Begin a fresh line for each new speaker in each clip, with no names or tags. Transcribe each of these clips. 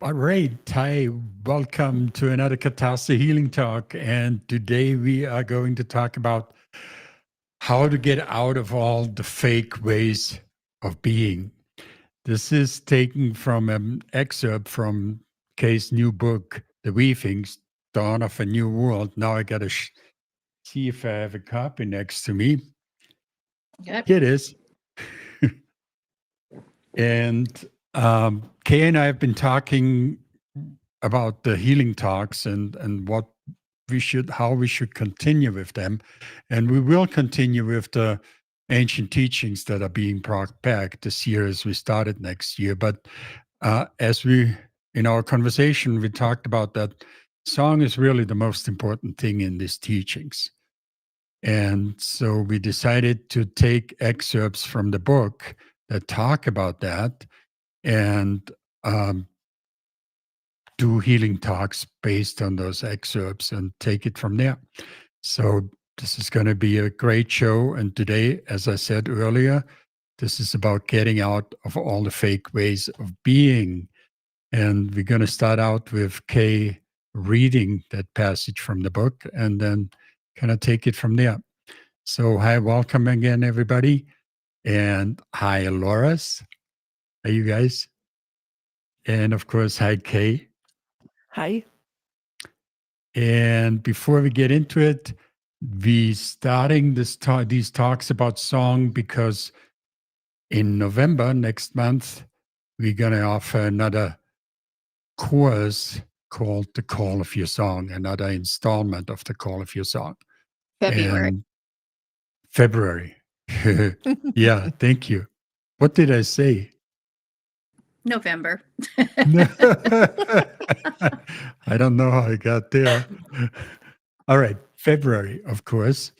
All right. Hi, welcome to another Catastrophe Healing Talk. And today we are going to talk about how to get out of all the fake ways of being. This is taken from an excerpt from Kay's new book, The Weavings, Dawn of a New World. Now I got to see if I have a copy next to me.
Yep.
Here it is. And Kay and I have been talking about the healing talks and what how we should continue with them, and we will continue with the ancient teachings that are being brought back this year as we started next year. But as we in our conversation we talked about that song is really the most important thing in these teachings, and so we decided to take excerpts from the book that talk about that and do healing talks based on those excerpts and take it from there. So this is going to be a great show. And today, as I said earlier, this is about getting out of all the fake ways of being. And we're going to start out with Kay reading that passage from the book and then kind of take it from there. So hi, welcome again, everybody. And hi, Loris. How you guys? And of course, hi, Kay.
Hi.
And before we get into it, we starting these talks about song because in November next month we're going to offer another course called The Call of Your Song, another installment of The Call of Your Song.
February.
And February. Yeah, thank you. What did I say?
November.
I don't know how I got there. All right, February, of course.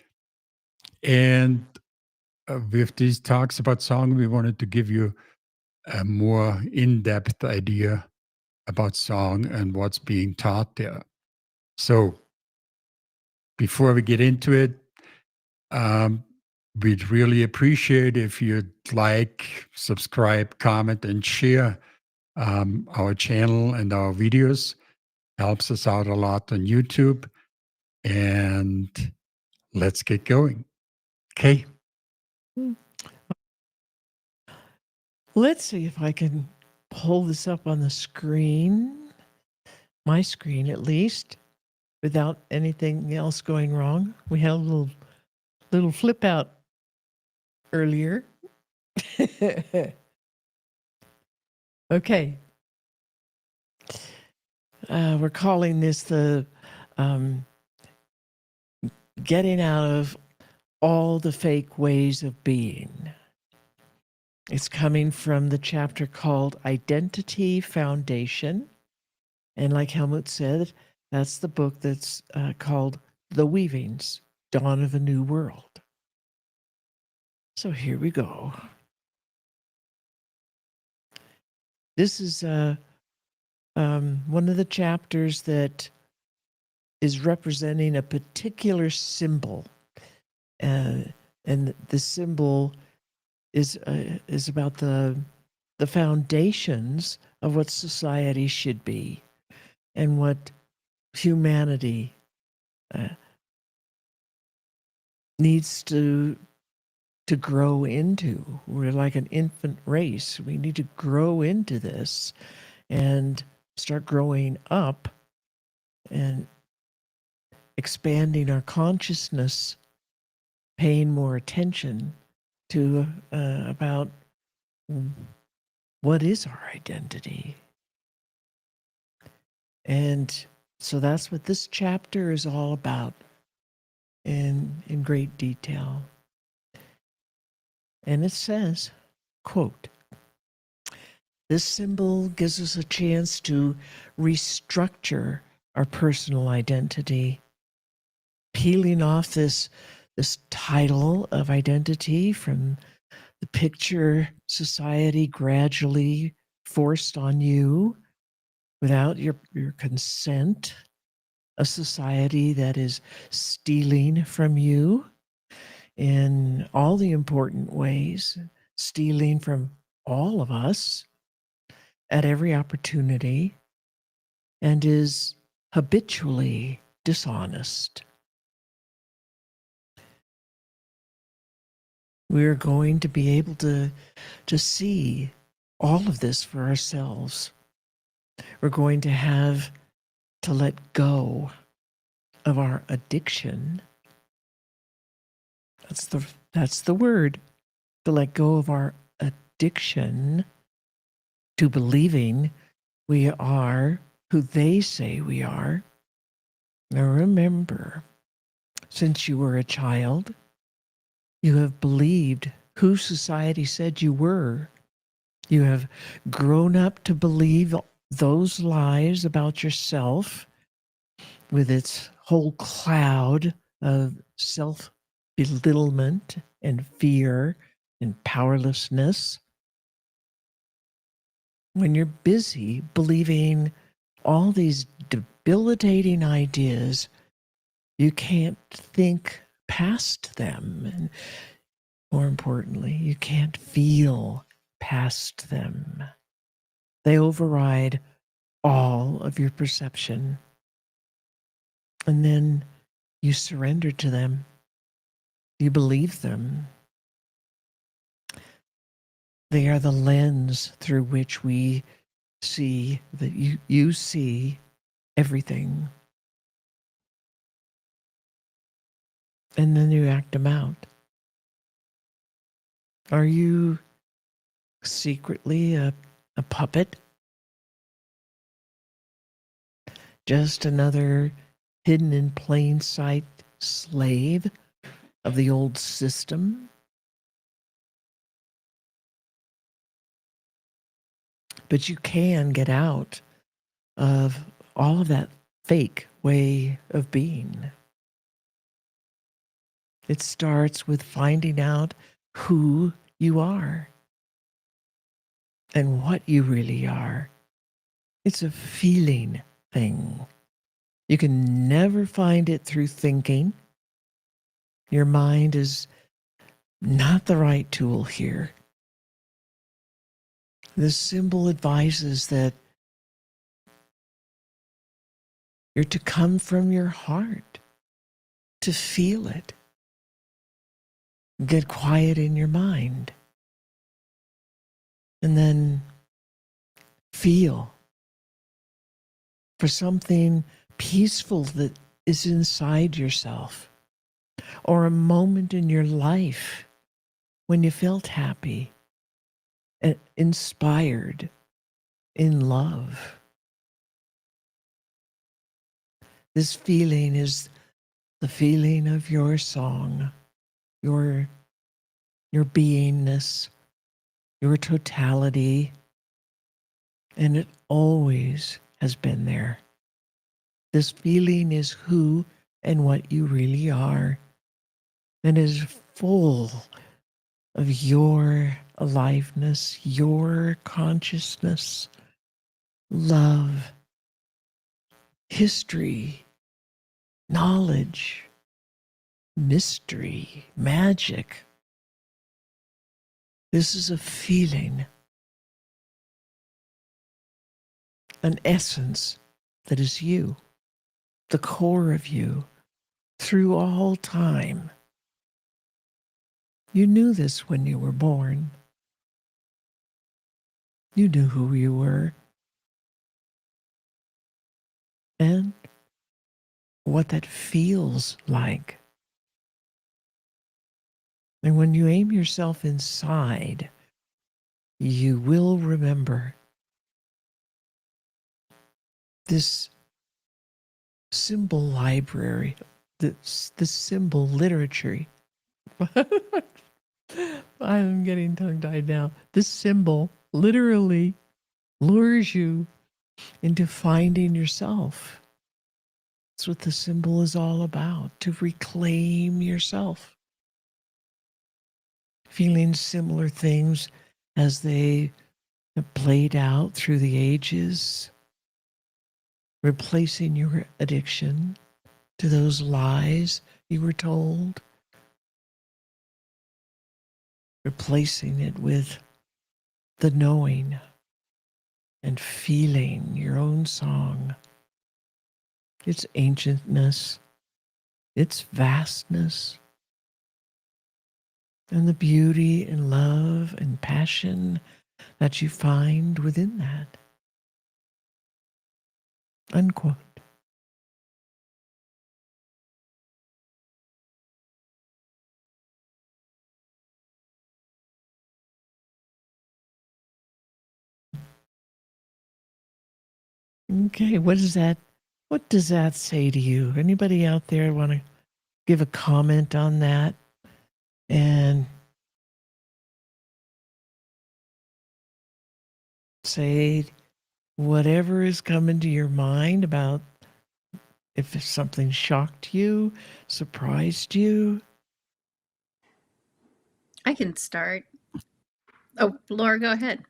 And with these talks about song, we wanted to give you a more in-depth idea about song and what's being taught there. So before we get into it, we'd really appreciate if you'd like, subscribe, comment, and share our channel and our videos. Helps us out a lot on YouTube. And let's get going. Okay.
Let's see if I can pull this up on the screen, my screen at least, without anything else going wrong. We had a little flip out earlier. Okay. We're calling this the getting out of all the fake ways of being. It's coming from the chapter called Identity Foundation. And like Helmut said, that's the book that's called The Weavings, Dawn of a New World. So here we go. This is one of the chapters that is representing a particular symbol. And the symbol is about the foundations of what society should be and what humanity needs to grow into. We're like an infant race. We need to grow into this and start growing up and expanding our consciousness, paying more attention to about what is our identity. And so that's what this chapter is all about in great detail. And it says, quote, "This symbol gives us a chance to restructure our personal identity, peeling off this title of identity from the picture society gradually forced on you without your consent, a society that is stealing from you in all the important ways, stealing from all of us at every opportunity, and is habitually dishonest. We're going to be able to see all of this for ourselves. We're going to have to let go of our addiction. That's the word. To let go of our addiction to believing we are who they say we are. Now remember, since you were a child, you have believed who society said you were. You have grown up to believe those lies about yourself with its whole cloud of self-belittlement and fear and powerlessness. When you're busy believing all these debilitating ideas, you can't think past them. And more importantly, you can't feel past them. They override all of your perception. And then you surrender to them. You believe them. They are the lens through which we see that you see everything. And then you act them out. Are you secretly a puppet? Just another hidden in plain sight slave of the old system? But you can get out of all of that fake way of being. It starts with finding out who you are and what you really are. It's a feeling thing. You can never find it through thinking. Your mind is not the right tool here. This symbol advises that you're to come from your heart, to feel it. Get quiet in your mind. And then feel for something peaceful that is inside yourself, or a moment in your life when you felt happy, inspired, in love. This feeling is the feeling of your song, your beingness, your totality, and it always has been there. This feeling is who and what you really are, and is full of your aliveness, your consciousness, love, history, knowledge, mystery, magic. This is a feeling, an essence that is you, the core of you, through all time. You knew this when you were born. You knew who you were and what that feels like. And when you aim yourself inside, you will remember this symbol library, this symbol literature. I'm getting tongue-tied now. This symbol literally lures you into finding yourself. That's what the symbol is all about, to reclaim yourself. Feeling similar things as they have played out through the ages, replacing your addiction to those lies you were told, replacing it with the knowing and feeling your own song, its ancientness, its vastness, and the beauty and love and passion that you find within that. Unquote. Okay, what does that say to you? Anybody out there want to give a comment on that? And say whatever is coming to your mind about if something shocked you, surprised you.
I can start. Oh, Laura, go ahead.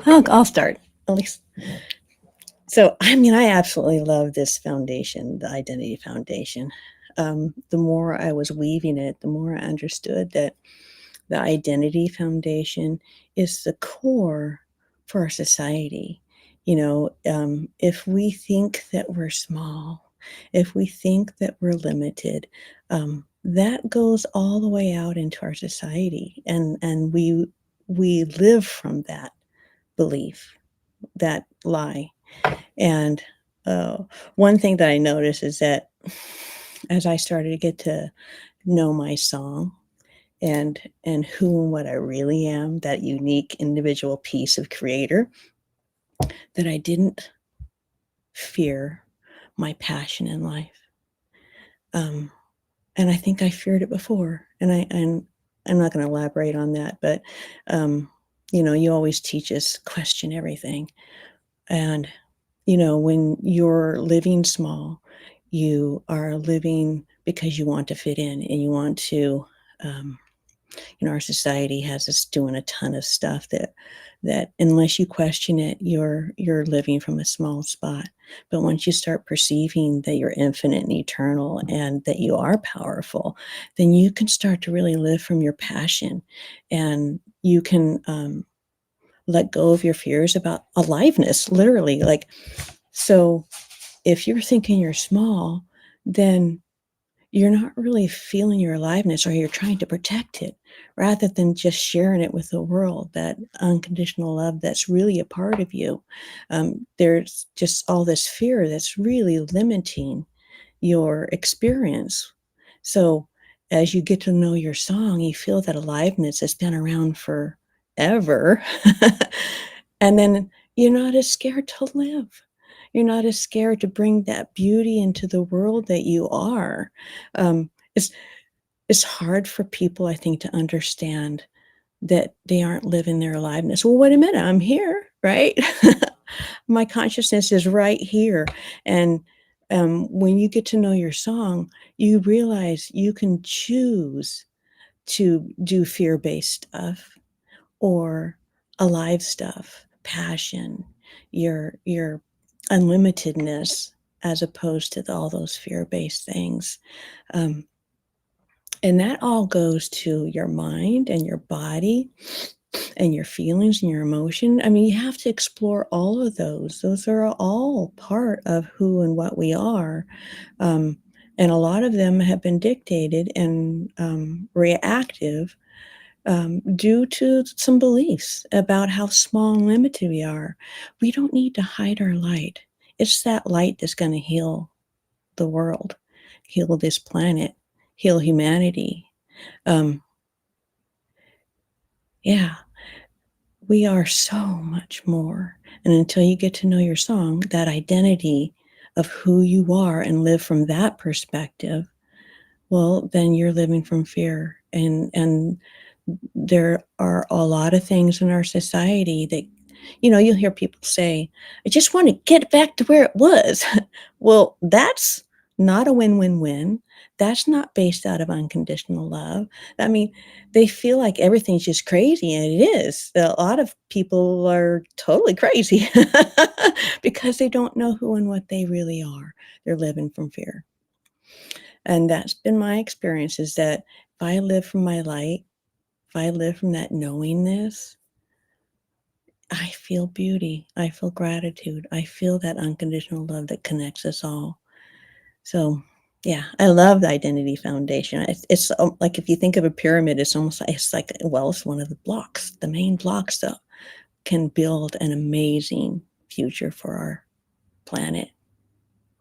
I'll start at least. So, I mean, I absolutely love this foundation, the identity foundation. The more I was weaving it, the more I understood that the identity foundation is the core for our society. If we think that we're small, if we think that we're limited, that goes all the way out into our society, and we live from that belief, that lie. And one thing that I noticed is that as I started to get to know my song and who and what I really am, that unique individual piece of creator, that I didn't fear my passion in life. And I think I feared it before, and I'm not going to elaborate on that, but you always teach us question everything. And when you're living small, you are living because you want to fit in, and you want to our society has us doing a ton of stuff that unless you question it, you're living from a small spot. But once you start perceiving that you're infinite and eternal and that you are powerful, then you can start to really live from your passion, and you can let go of your fears about aliveness, literally. So if you're thinking you're small, then you're not really feeling your aliveness, or you're trying to protect it rather than just sharing it with the world, that unconditional love that's really a part of you. There's just all this fear that's really limiting your experience. So as you get to know your song, you feel that aliveness has been around forever. And then you're not as scared to live. You're not as scared to bring that beauty into the world that you are. Um, it's it's hard for people, I think, to understand that they aren't living their aliveness. Well, wait a minute, I'm here, right? My consciousness is right here. And when you get to know your song, you realize you can choose to do fear-based stuff or alive stuff, passion, your unlimitedness, as opposed to all those fear-based things. And that all goes to your mind and your body and your feelings and your emotion. I mean, you have to explore all of those. Those are all part of who and what we are. And a lot of them have been dictated and reactive due to some beliefs about how small and limited we are. We don't need to hide our light. It's that light that's going to heal the world, heal this planet, heal humanity. Yeah, we are so much more. And until you get to know your song, that identity of who you are, and live from that perspective, well, then you're living from fear. And there are a lot of things in our society that, you'll hear people say, I just want to get back to where it was. Well, that's not a win-win-win. That's not based out of unconditional love. I mean, they feel like everything's just crazy, and it is. A lot of people are totally crazy because they don't know who and what they really are. They're living from fear. And that's been my experience, is that if I live from my light, if I live from that knowingness, I feel beauty. I feel gratitude. I feel that unconditional love that connects us all. So, yeah, I love the identity foundation. It's like if you think of a pyramid, it's almost like it's one of the blocks, the main blocks that can build an amazing future for our planet,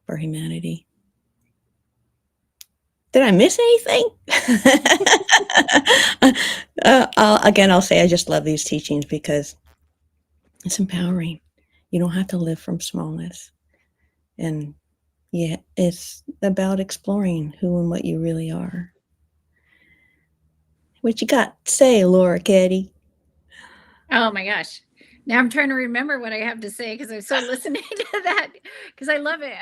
for humanity. Did I miss anything? I'll say I just love these teachings because it's empowering. You don't have to live from smallness. And yeah, it's about exploring who and what you really are. What you got to say, Laura Caddy?
Oh my gosh. Now I'm trying to remember what I have to say because I'm so listening to that because I love it.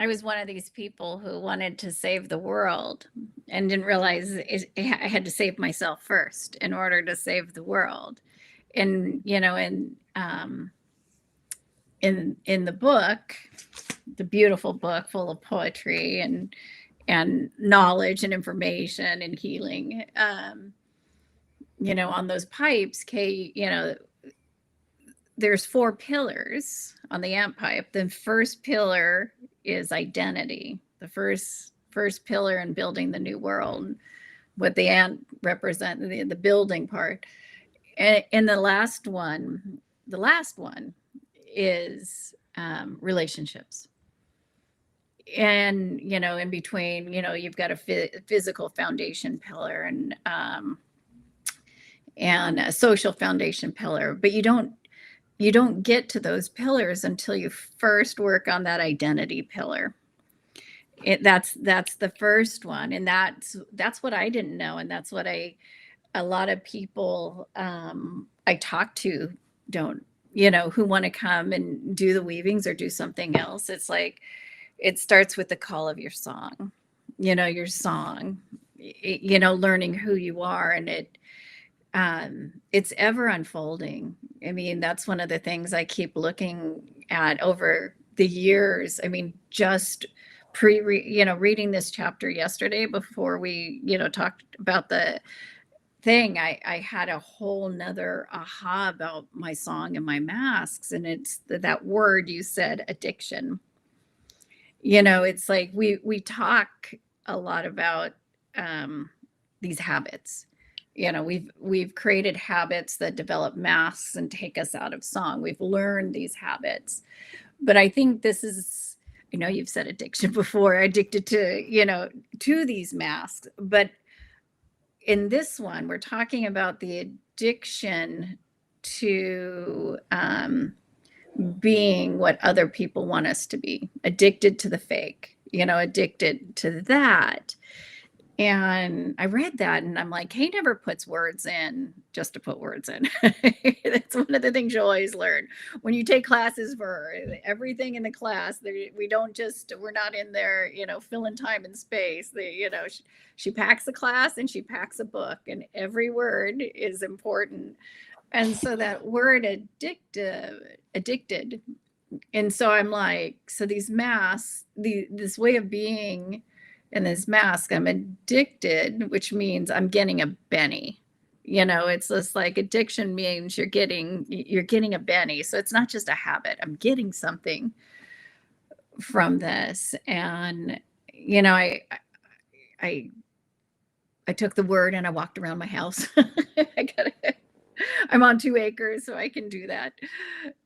I was one of these people who wanted to save the world and didn't realize I had to save myself first in order to save the world. And in the book, the beautiful book full of poetry and knowledge and information and healing, on those pipes, there's 4 pillars on the ant pipe. The first pillar is identity. The first pillar in building the new world, what the ant represent, the building part. And the last one is relationships. And in between, you've got a physical foundation pillar and a social foundation pillar, but you don't get to those pillars until you first work on that identity pillar. That's the first one, and that's what I didn't know, and that's what a lot of people I talk to don't, who want to come and do the weavings or do something else. It's like it starts with the call of your song, your song, learning who you are, and it's ever unfolding. I mean, that's one of the things I keep looking at over the years. I mean, just reading this chapter yesterday before we, talked about the thing, I had a whole nother aha about my song and my masks. And it's that word you said, addiction. It's like we talk a lot about these habits. We've created habits that develop masks and take us out of song. We've learned these habits, but I think this is, I know you've said addiction before, addicted to, to these masks, but in this one, we're talking about the addiction to being what other people want us to be, addicted to the fake, addicted to that. And I read that and I'm like, Kay never puts words in just to put words in. That's one of the things you always learn when you take classes for everything in the class. We're not in there, filling time and space. She packs a class and she packs a book, and every word is important. And so that word addicted. And so I'm like, so these masks, this way of being, and this mask, I'm addicted, which means I'm getting a Benny. It's just like addiction means you're getting a Benny. So it's not just a habit. I'm getting something from this. And I took the word and I walked around my house. I'm on 2 acres, so I can do that.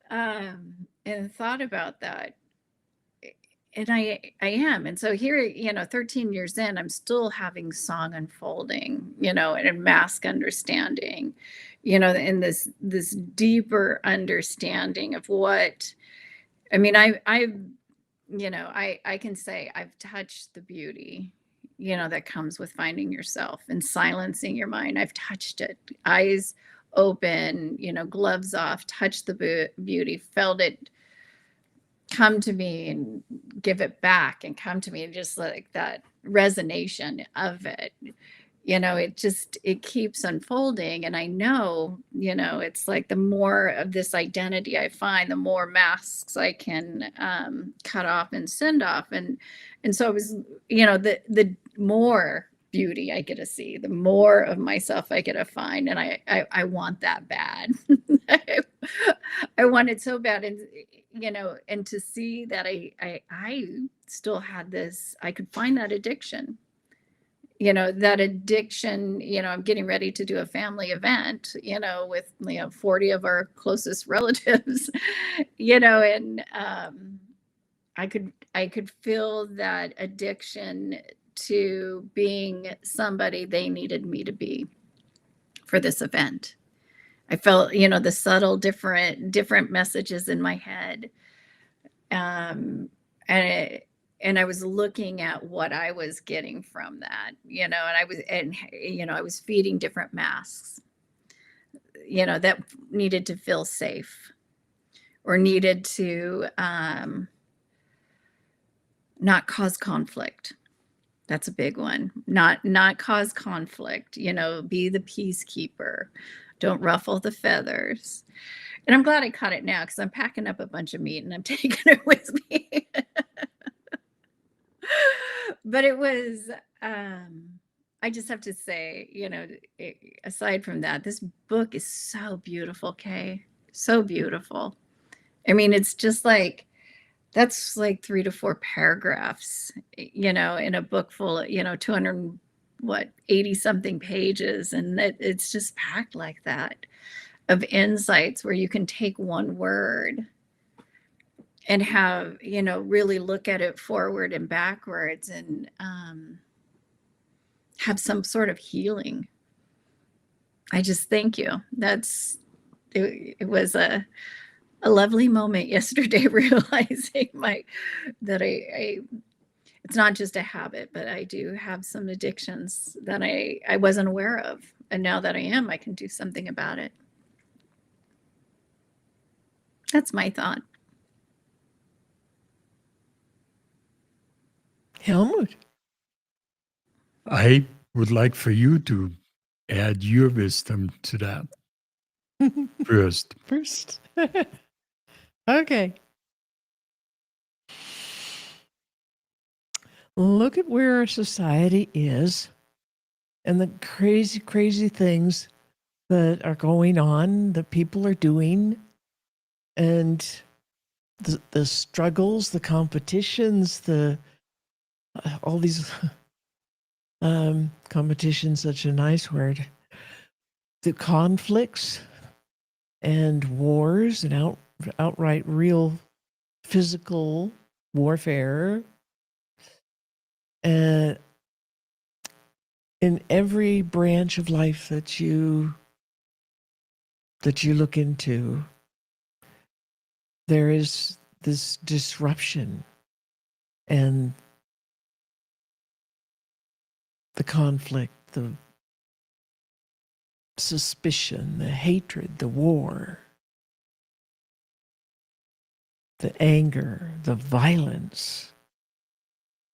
And thought about that. And I am. And so here, 13 years in, I'm still having song unfolding, and mask understanding, in this deeper understanding of what, I mean, I can say I've touched the beauty, that comes with finding yourself and silencing your mind. I've touched it, eyes open, gloves off, touched the beauty, felt it come to me and give it back and come to me, and just like that resonation of it, it keeps unfolding. And I know, it's like the more of this identity I find, the more masks I can cut off and send off. And so it was, the more beauty I get to see, the more of myself I get to find. And I want that bad. I want it so bad. And, and to see that I still had this, I could find that addiction. That addiction, I'm getting ready to do a family event, with, 40 of our closest relatives, and I could feel that addiction to being somebody they needed me to be for this event. I felt, the subtle different messages in my head. And and I was looking at what I was getting from that, and I was feeding different masks, that needed to feel safe or needed to not cause conflict. That's a big one. Not cause conflict, be the peacekeeper. Don't ruffle the feathers. And I'm glad I caught it now because I'm packing up a bunch of meat and I'm taking it with me. But it was, I just have to say, aside from that, this book is so beautiful, Kay. So beautiful. I mean, it's just like, that's like 3 to 4 paragraphs, in a book full of, 80 something pages. And it's just packed like that of insights where you can take one word and have, really look at it forward and backwards and have some sort of healing. I just thank you. It was a lovely moment yesterday, realizing that I it's not just a habit, but I do have some addictions that I wasn't aware of. And now that I am, I can do something about it. That's my thought.
Helmut.
I would like for you to add your wisdom to that first.
First. Okay. Look at where our society is and the crazy, crazy things that are going on, that people are doing, and the struggles, the competitions, all these competitions, such a nice word, the conflicts and wars and outright real physical warfare. In every branch of life that you look into, there is this disruption and the conflict, the suspicion, the hatred, the war, the anger, the violence,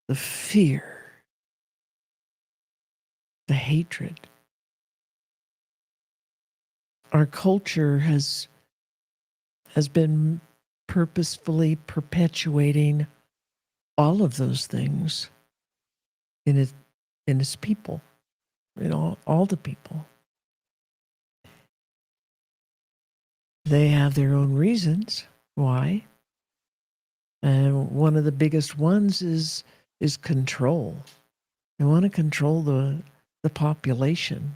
the fear, the hatred. Our culture has been purposefully perpetuating all of those things in its people, in all the people. They have their own reasons why. And one of the biggest ones is control. They want to control the population.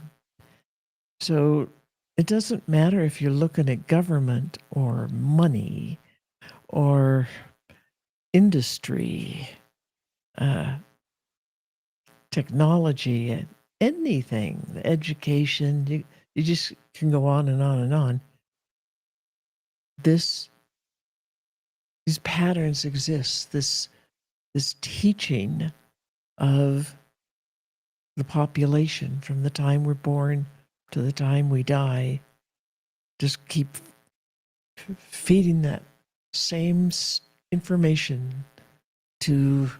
So it doesn't matter if you're looking at government or money or industry, technology, anything, education, you just can go on and on and on. These patterns exist, this teaching of the population from the time we're born to the time we die, just keep feeding that same information to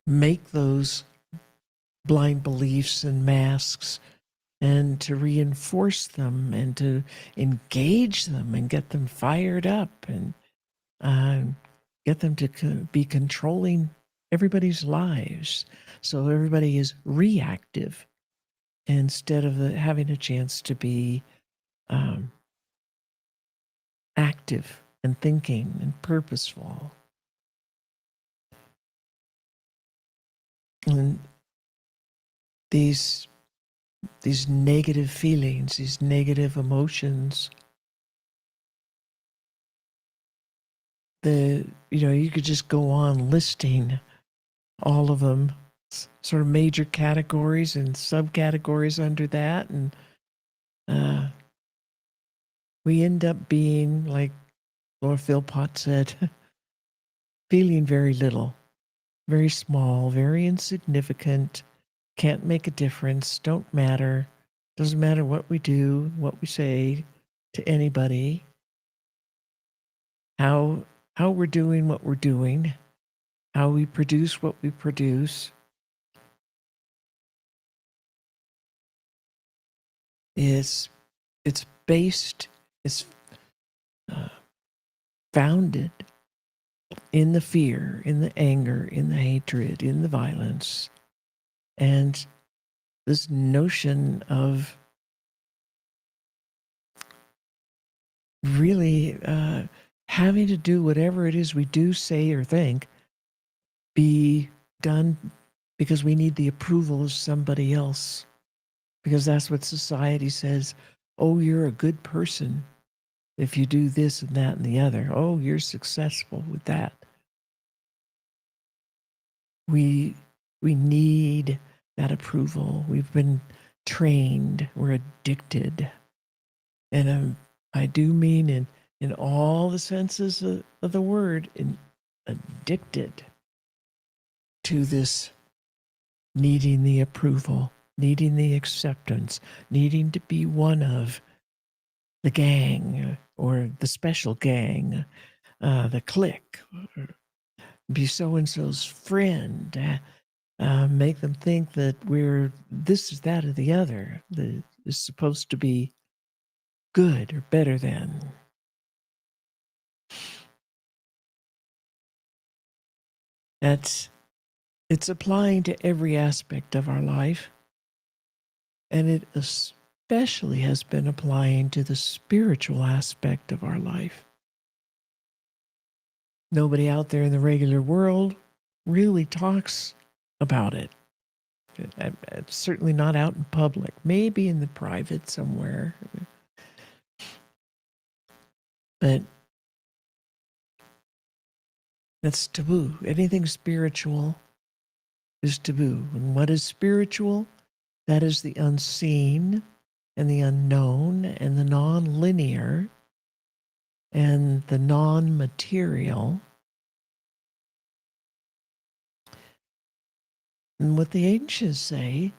make those blind beliefs and masks, and to reinforce them and to engage them and get them fired up and get them to be controlling everybody's lives. So everybody is reactive instead of having a chance to be active and thinking and purposeful. And these negative feelings, these negative emotions, you could just go on listing all of them, sort of major categories and subcategories under that, and we end up being, like Laura Philpott said, feeling very little, very small, very insignificant, can't make a difference, don't matter, doesn't matter what we do, what we say to anybody, how we're doing what we're doing, how we produce what we produce. It's based, it's founded in the fear, in the anger, in the hatred, in the violence, and this notion of really having to do whatever it is we do, say, or think be done because we need the approval of somebody else, because that's what society says. Oh, you're a good person if you do this and that and the other. Oh, you're successful with that. We need that approval. We've been trained. We're addicted, and I do mean in all the senses of the word, addicted to this needing the approval, needing the acceptance, needing to be one of the gang or the special gang, the clique, be so-and-so's friend, make them think that we're this, is that, or the other that is supposed to be good or better than. It's applying to every aspect of our life, and it especially has been applying to the spiritual aspect of our life. Nobody out there in the regular world really talks about it. It's certainly not out in public, maybe in the private somewhere. But that's taboo. Anything spiritual is taboo. And what is spiritual? That is the unseen and the unknown and the non-linear and the non-material. And what the ancients say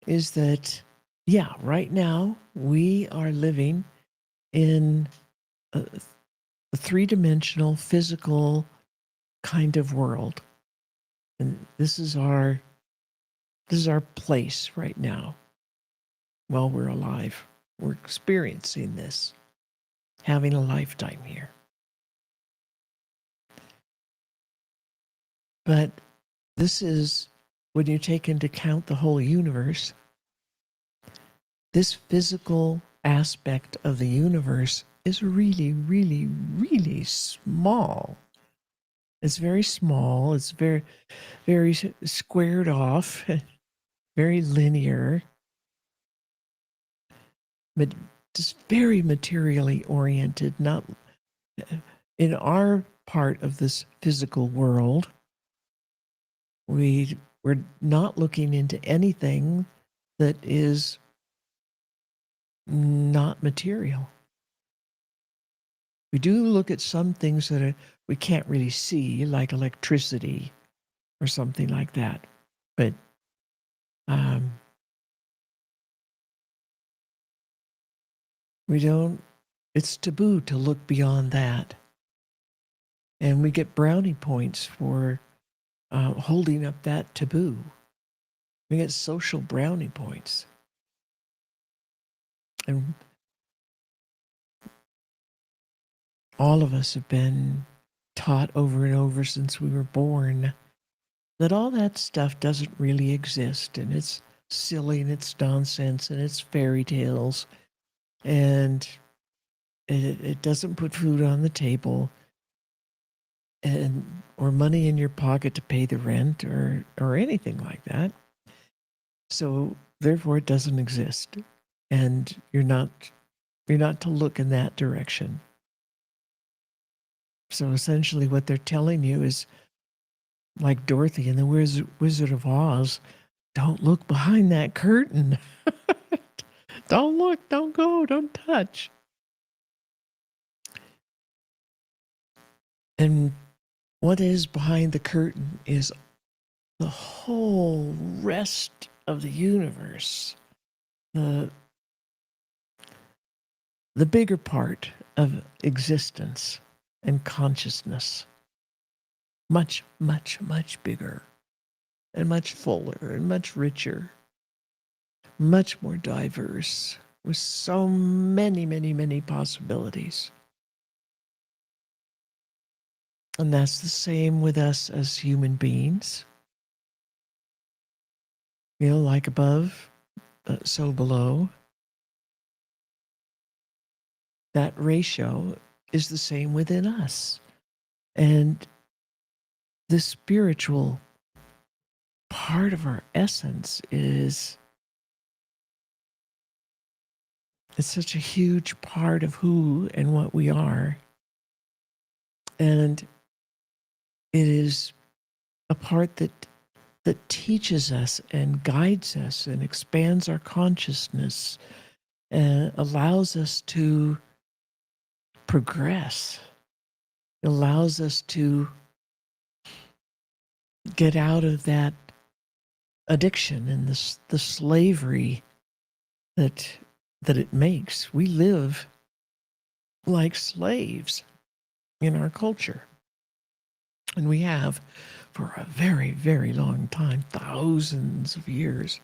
is that, yeah, right now we are living in a three-dimensional physical kind of world. And this is our place right now. While we're alive, we're experiencing this, having a lifetime here. But this is, when you take into account the whole universe, this physical aspect of the universe is really, really, really small. It's very small. It's very, very squared off, very linear, but just very materially oriented. Not in our part of this physical world. We're not looking into anything that is not material. We do look at some things that we can't really see, like electricity or something like that. But we don't, it's taboo to look beyond that. And we get brownie points for holding up that taboo. We get social brownie points. And all of us have been taught over and over since we were born that all that stuff doesn't really exist, and it's silly and it's nonsense and it's fairy tales, and it doesn't put food on the table and or money in your pocket to pay the rent or anything like that. So therefore it doesn't exist. And you're not to look in that direction. So essentially what they're telling you is, like Dorothy in the Wizard of Oz, don't look behind that curtain. Don't look, don't go, don't touch. And what is behind the curtain is the whole rest of the universe, the bigger part of existence and consciousness. Much, much, much bigger and much fuller and much richer, much more diverse, with so many, many, many possibilities. And that's the same with us as human beings. You know, like above, so below. That ratio is the same within us. And the spiritual part of our essence it's such a huge part of who and what we are. And it is a part that teaches us and guides us and expands our consciousness and allows us to progress. It allows us to get out of that addiction and the slavery that it makes. We live like slaves in our culture. And we have for a very, very long time, thousands of years.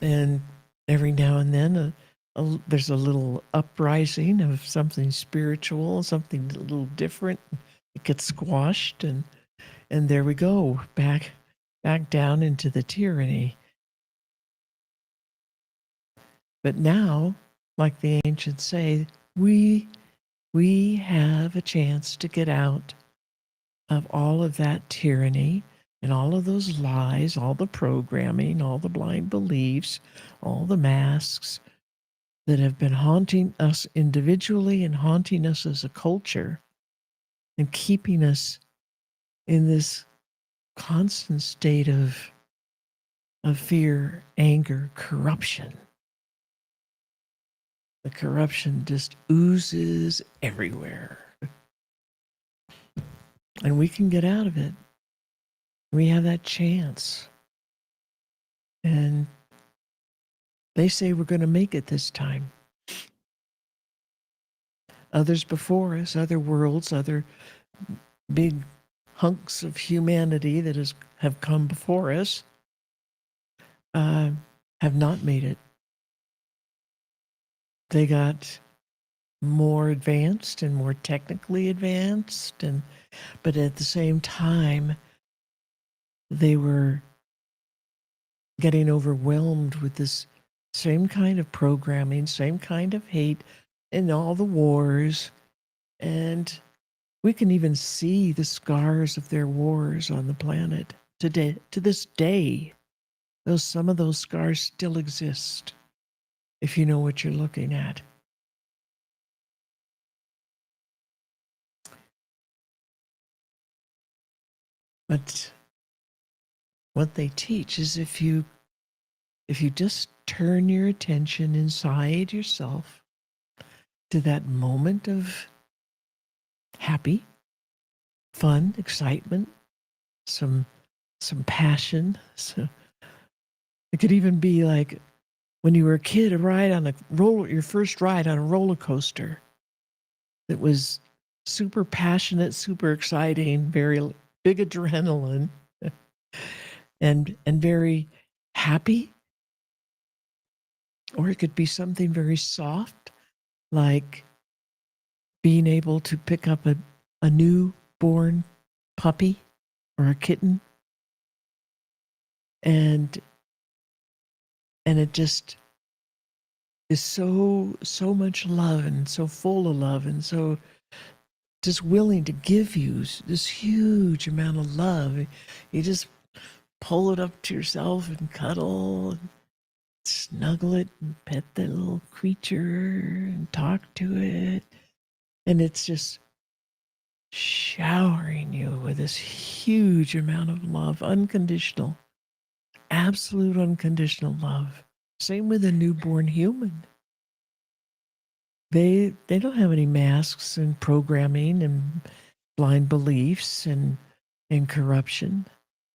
And every now and then, there's a little uprising of something spiritual, something a little different. It gets squashed, and there we go, back down into the tyranny. But now, like the ancients say, we have a chance to get out of all of that tyranny and all of those lies, all the programming, all the blind beliefs, all the masks that have been haunting us individually and haunting us as a culture and keeping us in this constant state of fear, anger, corruption. The corruption just oozes everywhere. And we can get out of it. We have that chance. And they say we're going to make it this time. Others before us, other worlds, other big hunks of humanity that have come before us, have not made it. They got more advanced and more technically advanced, but at the same time, they were getting overwhelmed with this same kind of programming, same kind of hate, and all the wars. And we can even see the scars of their wars on the planet today. To this day, some of those scars still exist, if you know what you're looking at. But what they teach is if you just turn your attention inside yourself to that moment of happy, fun, excitement, some passion. So it could even be like when you were a kid, your first ride on a roller coaster that was super passionate, super exciting, very big adrenaline, and very happy. Or it could be something very soft, like being able to pick up a newborn puppy or a kitten, and it just is so much love and so full of love and so just willing to give you this huge amount of love. You just pull it up to yourself and cuddle and snuggle it and pet that little creature and talk to it. And it's just showering you with this huge amount of love, unconditional, absolute unconditional love. Same with a newborn human. They don't have any masks and programming and blind beliefs and corruption.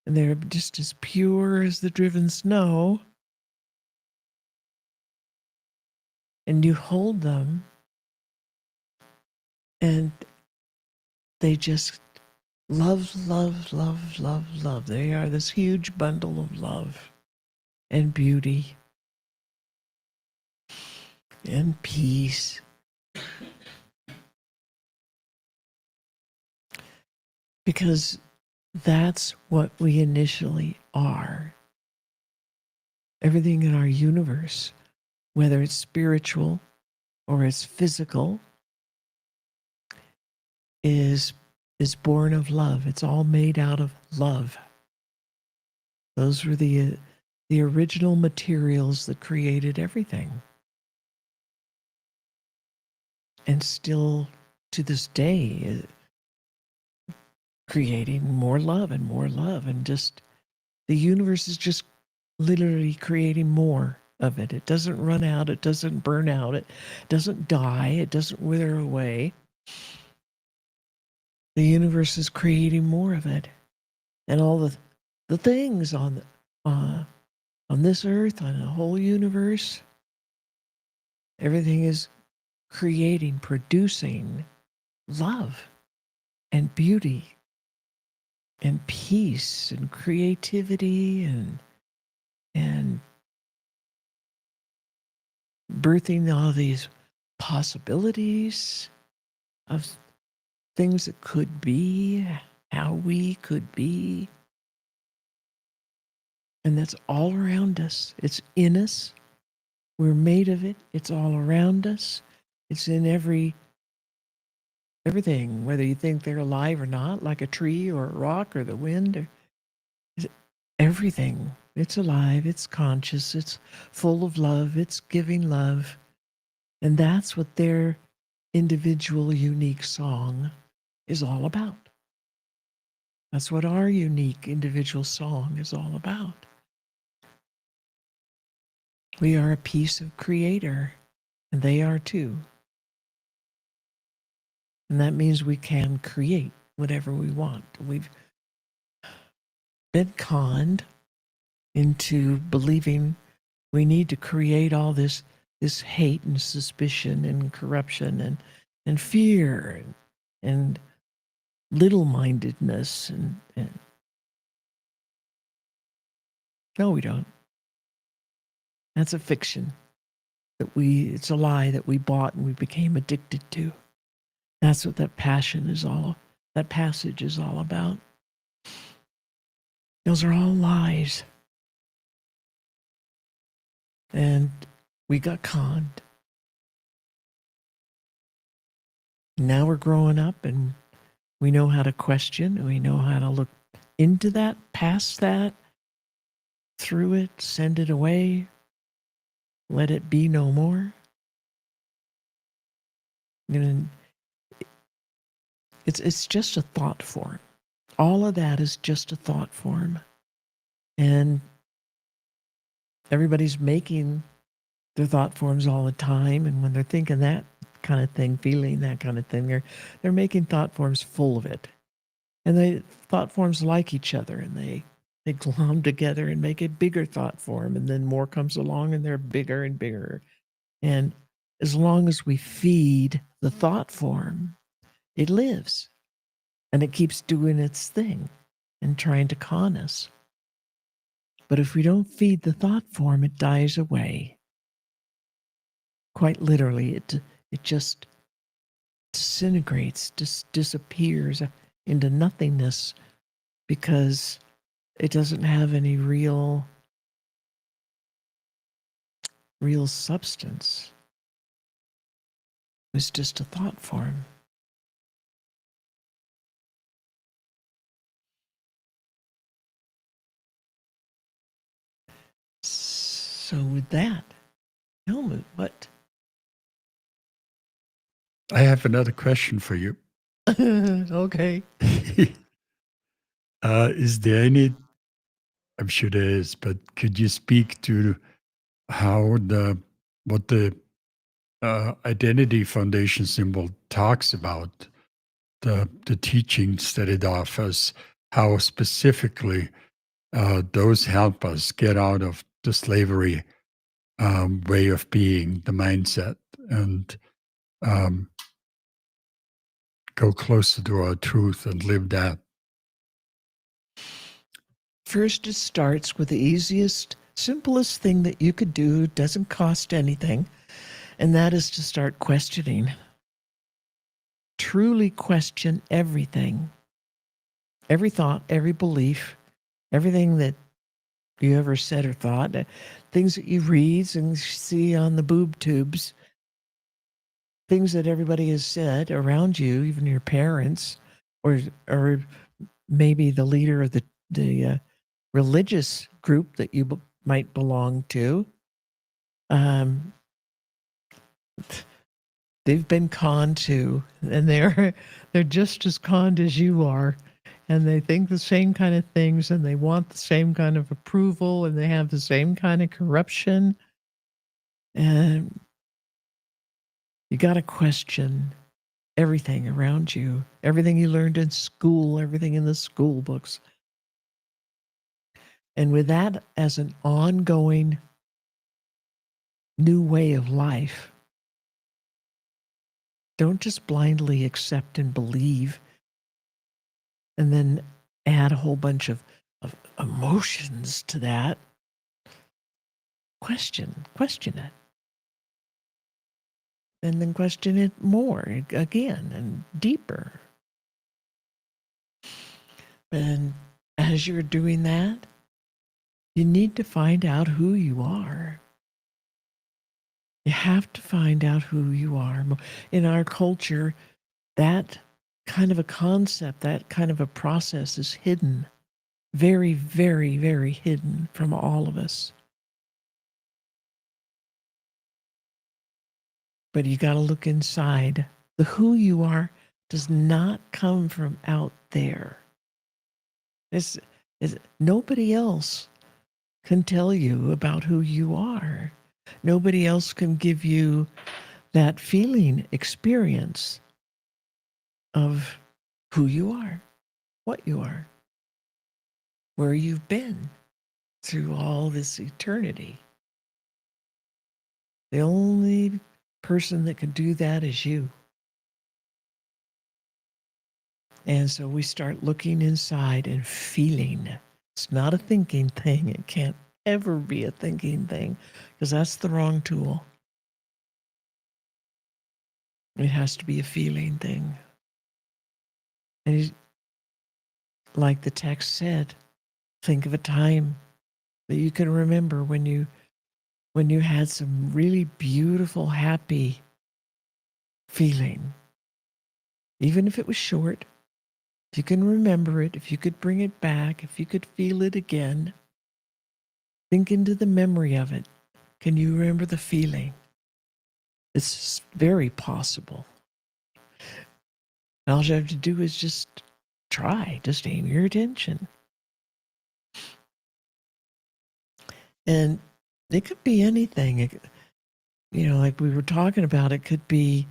And they're just as pure as the driven snow. And you hold them and they just love, love, love, love, love. They are this huge bundle of love and beauty and peace. Because that's what we initially are. Everything in our universe, whether it's spiritual or it's physical, is born of love. It's all made out of love. Those were the original materials that created everything. And still to this day, creating more love and more love. And just the universe is just literally creating more of it. It doesn't run out. It doesn't burn out. It doesn't die. It doesn't wither away. The universe is creating more of it. And all the things on this earth, on the whole universe, everything is creating, producing love and beauty and peace and creativity and birthing all these possibilities of things that could be, how we could be. And that's all around us. It's in us. We're made of it. It's all around us. It's in everything, whether you think they're alive or not, like a tree or a rock or the wind, or everything. It's alive. It's conscious. It's full of love. It's giving love. And that's what their individual, unique song is all about. That's what our unique individual song is all about. We are a piece of Creator, and they are too. And that means we can create whatever we want. We've been conned into believing we need to create all this hate and suspicion and corruption and fear and little-mindedness and no, we don't. That's a fiction it's a lie that we bought and we became addicted to. That's what that passage is all about. Those are all lies. And we got conned. Now we're growing up and we know how to question, and we know how to look into that, past that, through it, send it away, let it be no more. And it's just a thought form. All of that is just a thought form. And everybody's making their thought forms all the time. And when they're thinking that kind of thing, feeling that kind of thing, they're making thought forms full of it. And thought forms like each other, and they glom together and make a bigger thought form. And then more comes along and they're bigger and bigger. And as long as we feed the thought form, it lives. And it keeps doing its thing and trying to con us. But if we don't feed the thought form, it dies away. Quite literally, it just disintegrates, just disappears. into nothingness because it doesn't have any real substance. It's just a thought form. So with that, Helmut, what?
I have another question for you.
Okay.
Is there any, I'm sure there is, but could you speak to what the identity foundation symbol talks about, the teachings that it offers, how specifically those help us get out of the slavery way of being, the mindset, and um, go closer to our truth and live that.
First, it starts with the easiest, simplest thing that you could do. It doesn't cost anything. And that is to start questioning. Truly question everything. Every thought, every belief, everything that you ever said or thought, things that you read and see on the boob tubes, things that everybody has said around you, even your parents, or maybe the leader of the religious group that you might belong to. They've been conned too, and they're just as conned as you are, and they think the same kind of things, and they want the same kind of approval, and they have the same kind of corruption. And you got to question everything around you, everything you learned in school, everything in the school books. And with that as an ongoing new way of life, don't just blindly accept and believe and then add a whole bunch of emotions to that. Question it. And then question it more again and deeper. And as you're doing that, you need to find out who you are. You have to find out who you are. In our culture, that kind of a concept, that kind of a process is hidden. Very, very, very hidden from all of us. But you got to look inside. The who you are does not come from out there. Nobody else can tell you about who you are. Nobody else can give you that feeling experience of who you are, what you are, where you've been through all this eternity. The only person that can do that is you. And so we start looking inside and feeling. It's not a thinking thing. It can't ever be a thinking thing because that's the wrong tool. It has to be a feeling thing. And like the text said, think of a time that you can remember when you had some really beautiful, happy feeling. Even if it was short, if you can remember it, if you could bring it back, if you could feel it again, think into the memory of it. Can you remember the feeling? It's very possible. All you have to do is just try, just aim your attention. And it could be anything. Like we were talking about, it could be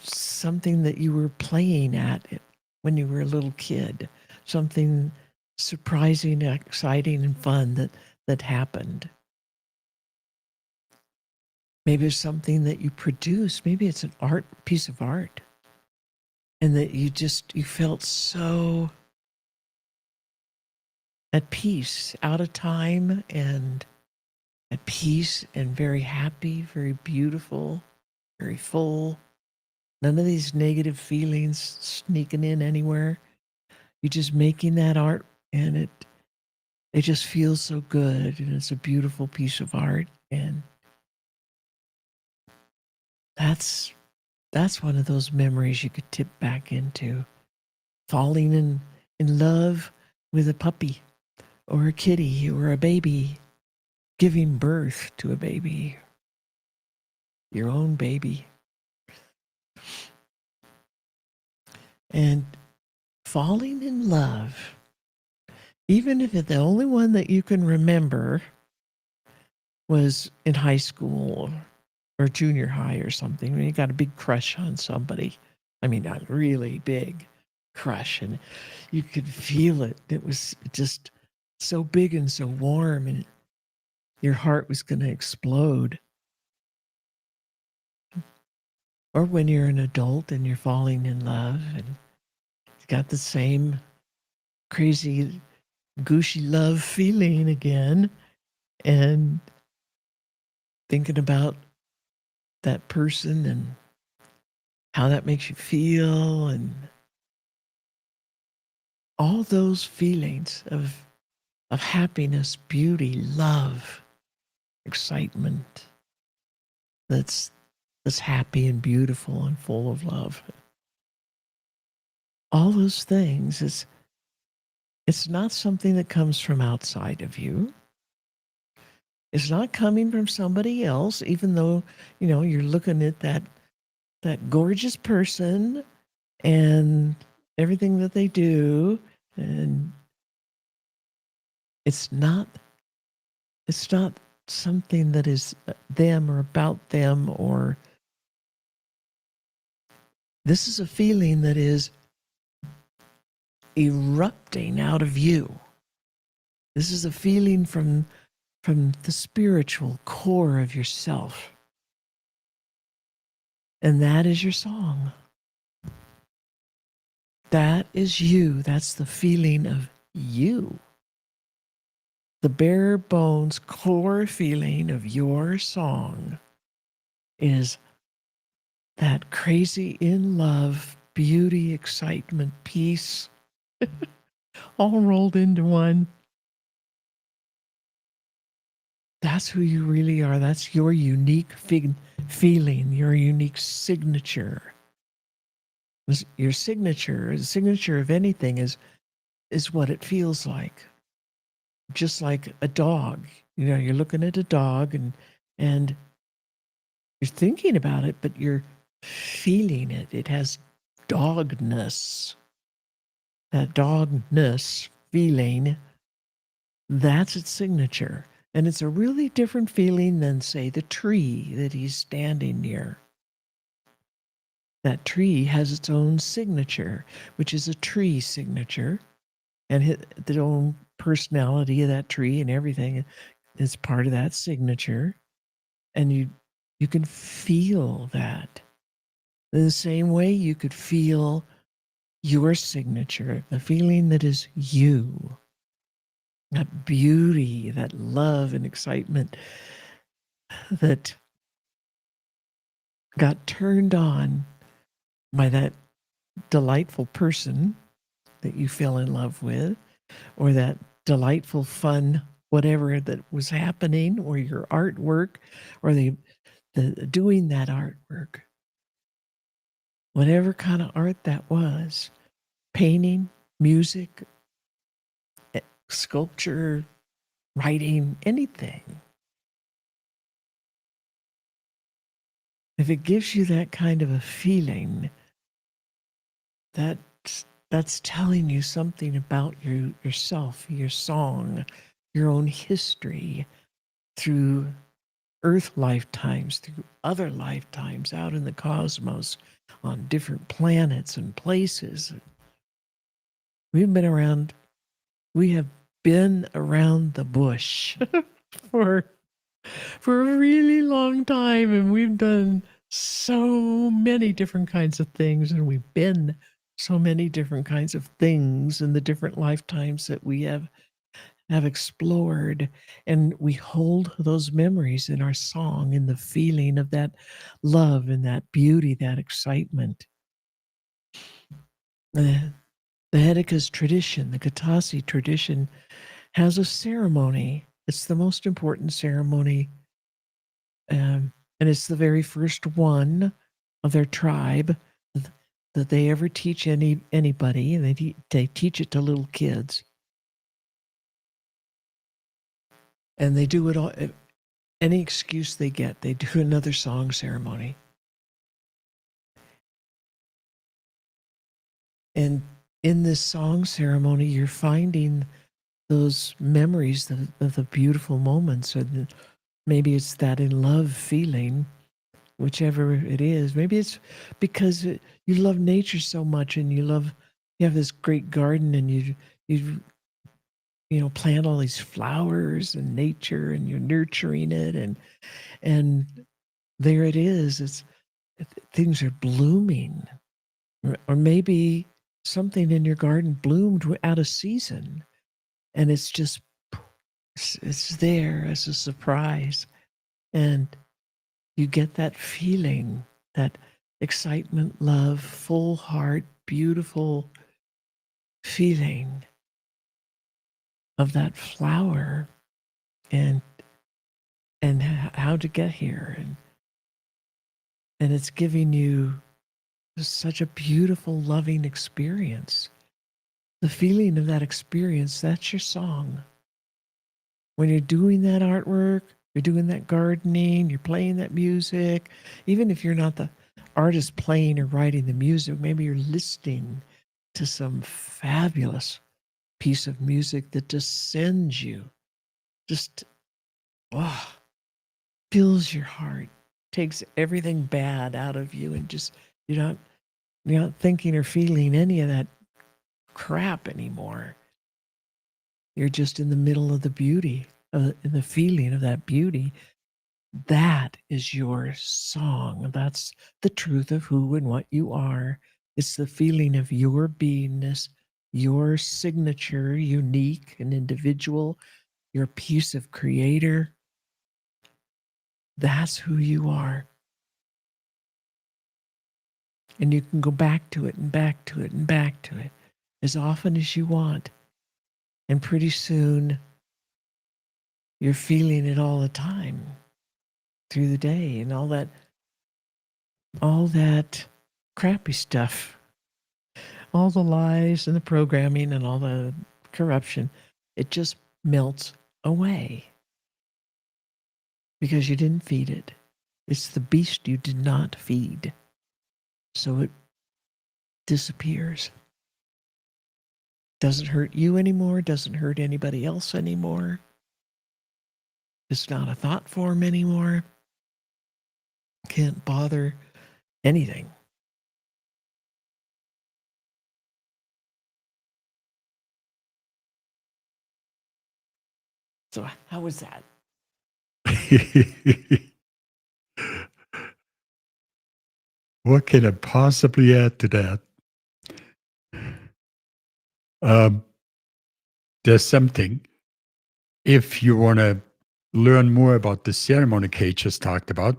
something that you were playing at when you were a little kid, something surprising, exciting, and fun that happened. Maybe it's something that you produced. Maybe it's an piece of art, and that you felt so at peace, out of time, and at peace, and very happy, very beautiful, very full. None of these negative feelings sneaking in anywhere. You're just making that art, and it just feels so good, and it's a beautiful piece of art. And that's one of those memories you could tip back into. Falling in love with a puppy or a kitty or a baby, giving birth to a baby, your own baby. And falling in love, even if the only one that you can remember was in high school or junior high or something, when you got a big crush on somebody. I mean, a really big crush, and you could feel it. It was just so big and so warm, and your heart was going to explode. Or when you're an adult and you're falling in love and you got the same crazy, gushy love feeling again, and thinking about that person and how that makes you feel, and all those feelings of happiness, beauty, love, excitement that's happy and beautiful and full of love. All those things, it's not something that comes from outside of you. It's not coming from somebody else, even though, you're looking at that gorgeous person and everything that they do, and it's not something that is them or about them, or this is a feeling that is erupting out of you. This is a feeling from the spiritual core of yourself. And that is your song. That is you. That's the feeling of you. The bare bones core feeling of your song is that crazy in love, beauty, excitement, peace, all rolled into one. That's who you really are. That's your unique feeling, your unique signature. Your signature, the signature of anything is what it feels like. Just like a dog. You're looking at a dog and you're thinking about it, but you're feeling it. It has dogness. That dogness feeling, that's its signature. And it's a really different feeling than, say, the tree that he's standing near. That tree has its own signature, which is a tree signature, and the own personality of that tree and everything is part of that signature. And you can feel that. In the same way you could feel your signature, the feeling that is you. That beauty, that love and excitement that got turned on by that delightful person that you fell in love with, or that delightful, fun, whatever that was happening, or your artwork, or the doing that artwork. Whatever kind of art that was, painting, music, sculpture, writing, anything. If it gives you that kind of a feeling, that's telling you something about yourself, your song, your own history through Earth lifetimes, through other lifetimes out in the cosmos, on different planets and places. We have been around the bush for a really long time, and we've done so many different kinds of things, and we've been so many different kinds of things in the different lifetimes that we have have explored, and we hold those memories in our song, in the feeling of that love and that beauty, that excitement. The Hedika's tradition, the Katasi tradition, has a ceremony. It's the most important ceremony, and it's the very first one of their tribe that they ever teach anybody, and they teach it to little kids. And they do it all, any excuse they get, they do another song ceremony. And in this song ceremony, you're finding those memories of the beautiful moments, or maybe it's that in love feeling, whichever it is. Maybe it's because you love nature so much, and you have this great garden, and you plant all these flowers and nature, and you're nurturing it, and there it is. Things are blooming, or maybe something in your garden bloomed out of season, and it's there as a surprise, and you get that feeling, that excitement, love, full heart, beautiful feeling of that flower, and how to get here, and it's giving you such a beautiful, loving experience. The feeling of that experience, that's your song. When you're doing that artwork, you're doing that gardening, you're playing that music, even if you're not the artist playing or writing the music, maybe you're listening to some fabulous piece of music that just sends you, just fills your heart, takes everything bad out of you, and just you're not thinking or feeling any of that crap anymore. You're just in the middle of the beauty, in the feeling of that beauty. That is your song. That's the truth of who and what you are. It's the feeling of your beingness, your signature, unique and individual, your piece of creator. That's who you are. And you can go back to it and back to it and back to it as often as you want. And pretty soon, you're feeling it all the time through the day, and all that crappy stuff, all the lies and the programming and all the corruption, it just melts away because you didn't feed it. It's the beast you did not feed. So it disappears. Doesn't hurt you anymore, doesn't hurt anybody else anymore. It's not a thought form anymore. Can't bother anything. So how was that?
What can I possibly add to that? There's something. If you want to learn more about the ceremony Kate just talked about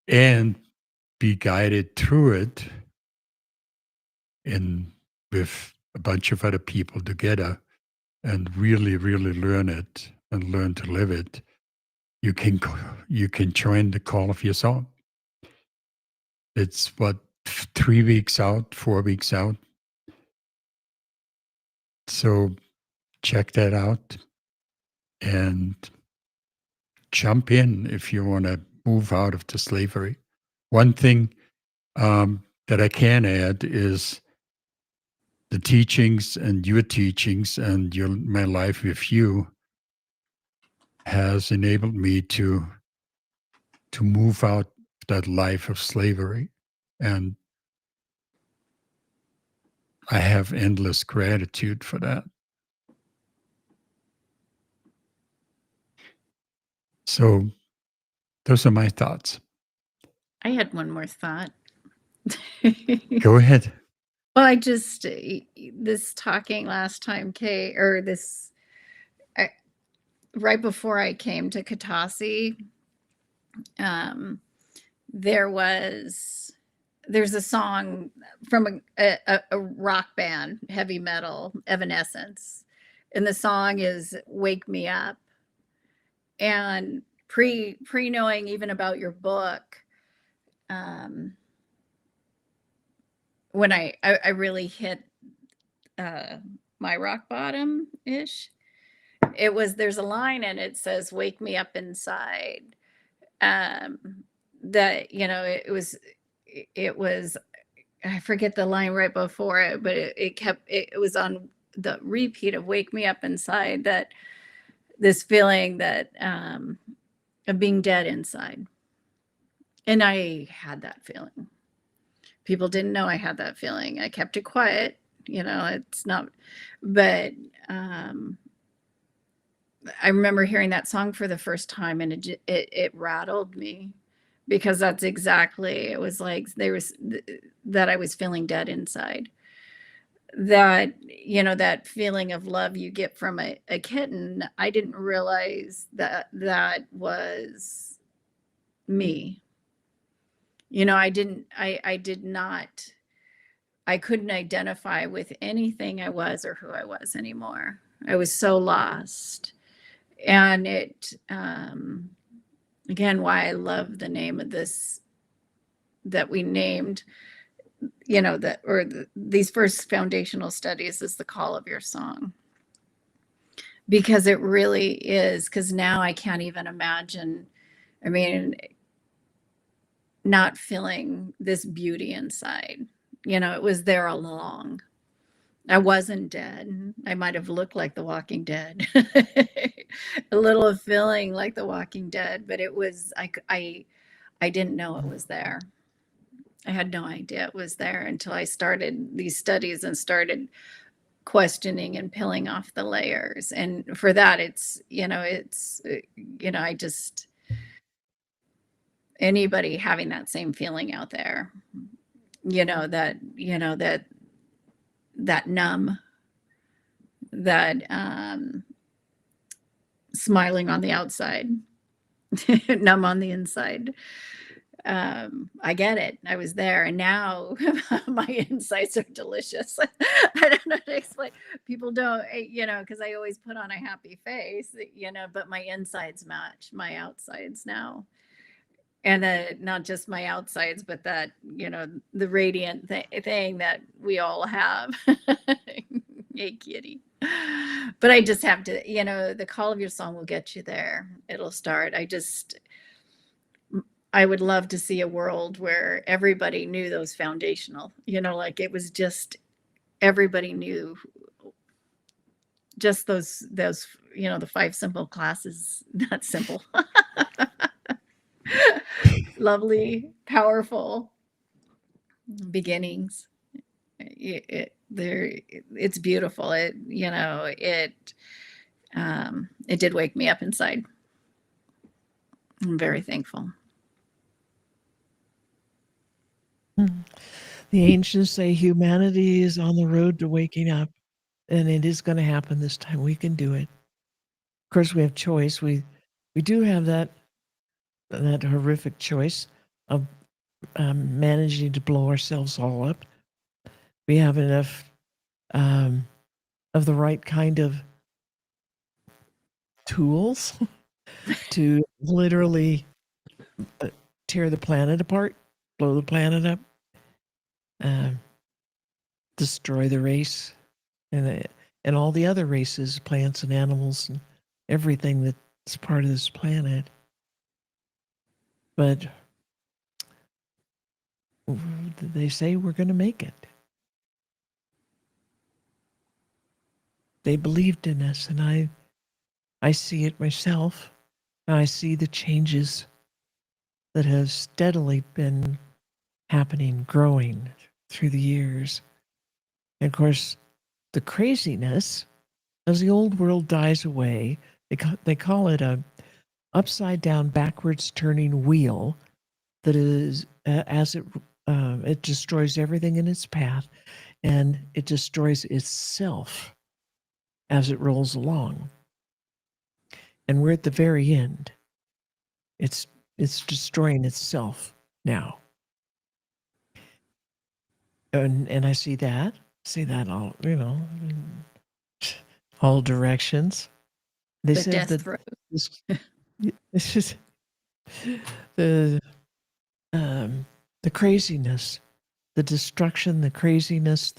and be guided through it, and with a bunch of other people together, and really, really learn it and learn to live it, you can join the call of your song. It's 3 weeks out, 4 weeks out. So check that out and jump in if you want to move out of the slavery. One thing that I can add is the teachings and your teachings and my life with you has enabled me to move out that life of slavery, and I have endless gratitude for that. So those are my thoughts.
I had one more thought.
Go ahead.
Well, I just this talking last time, Kay, or this right before I came to Katasi, there's a song from a rock band, heavy metal, Evanescence, and the song is "Wake Me Up." And pre knowing even about your book, when I really hit my rock bottom ish, there's a line and it says "Wake me up inside." That it was I forget the line right before it, but it was on the repeat of "Wake me up inside." That this feeling that of being dead inside, and I had that feeling. People didn't know I had that feeling. I kept it quiet. It's not, but I remember hearing that song for the first time, and it rattled me, because that's exactly, it was like that I was feeling dead inside. That, that feeling of love you get from a kitten, I didn't realize that was me. I did not, I couldn't identify with anything I was or who I was anymore. I was so lost. And it, again, why I love the name of this that we named, these first foundational studies, is the call of your song. Because it really is, because now I can't even imagine, not feeling this beauty inside. It was there all along. I wasn't dead. I might have looked like the Walking Dead, a little of feeling like the Walking Dead, but it was, I didn't know it was there. I had no idea it was there until I started these studies and started questioning and peeling off the layers. And for that, I just, anybody having that same feeling out there, that numb, that smiling on the outside, numb on the inside. I get it. I was there, and now my insides are delicious. I don't know how to explain. People don't, because I always put on a happy face, but my insides match my outsides now. And not just my outsides, but that, the radiant thing that we all have. Hey, kitty. But I just have to, the call of your song will get you there. It'll start. I would love to see a world where everybody knew those foundational, like it was just, everybody knew just those, the 5 simple classes, not simple. Lovely, powerful beginnings. It's beautiful. It did wake me up inside. I'm very thankful.
The ancients say humanity is on the road to waking up, and it is going to happen this time. We can do it. Of course, we have choice. We do have that horrific choice of managing to blow ourselves all up. We have enough of the right kind of tools to literally tear the planet apart, blow the planet up, destroy the race, and all the other races, plants and animals, and everything that's part of this planet. But they say we're going to make it. They believed in us, and I see it myself. I see the changes that have steadily been happening, growing through the years. And of course, the craziness, as the old world dies away, they call it a upside down, backwards turning wheel that is, as it destroys everything in its path, and it destroys itself as it rolls along. and we're at the very end. It's destroying itself now. And I see that all, all directions. They
The
said
death
that
throes.
this is the craziness, the destruction, the craziness,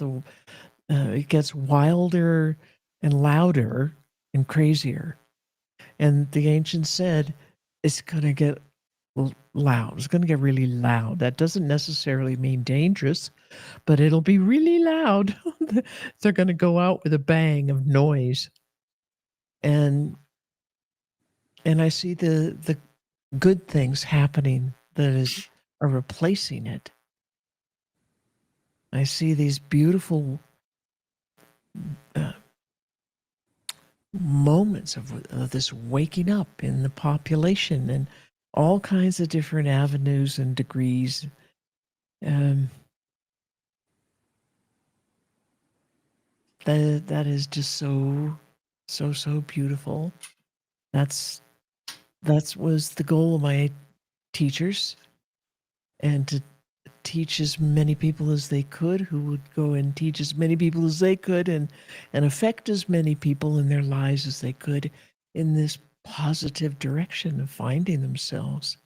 it gets wilder and louder and crazier. And the ancients said it's going to get loud. It's going to get really loud. That doesn't necessarily mean dangerous, but it'll be really loud. They're going to go out with a bang of noise. And I see the good things happening that are replacing it. I see these beautiful moments of this waking up in the population and all kinds of different avenues and degrees. That is just so beautiful. That was the goal of my teachers, and to teach as many people as they could, who would go and teach as many people as they could, and affect as many people in their lives as they could in this positive direction of finding themselves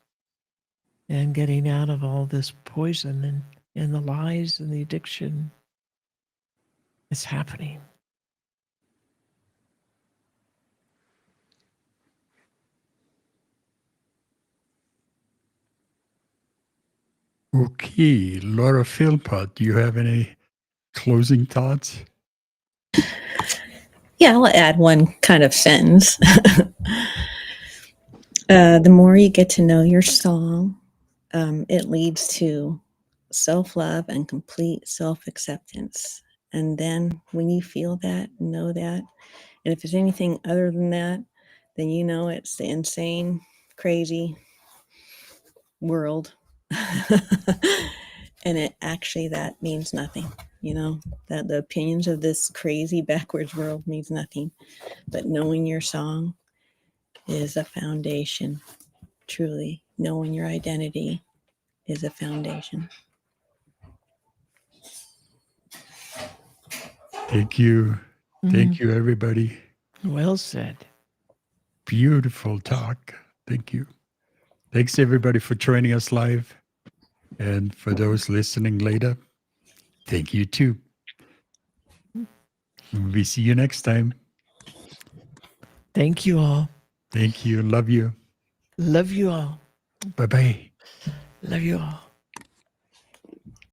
and getting out of all this poison and the lies and the addiction. It's happening.
Okay, Laura Philpott, do you have any closing thoughts?
Yeah, I'll add one kind of sentence. The more you get to know your song, it leads to self-love and complete self-acceptance. And then when you feel that, know that, and if there's anything other than that, then you know it's the insane, crazy world. And it actually, that means nothing, that the opinions of this crazy backwards world means nothing. But knowing your song is a foundation. Truly, knowing your identity is a foundation.
Thank you. Thank you, everybody.
Well said.
Beautiful talk. Thank you. Thanks, everybody, for joining us live. And for those listening later, thank you too. We see you next time.
Thank you all.
Thank you. Love you.
Love you all.
Bye-bye.
Love you all.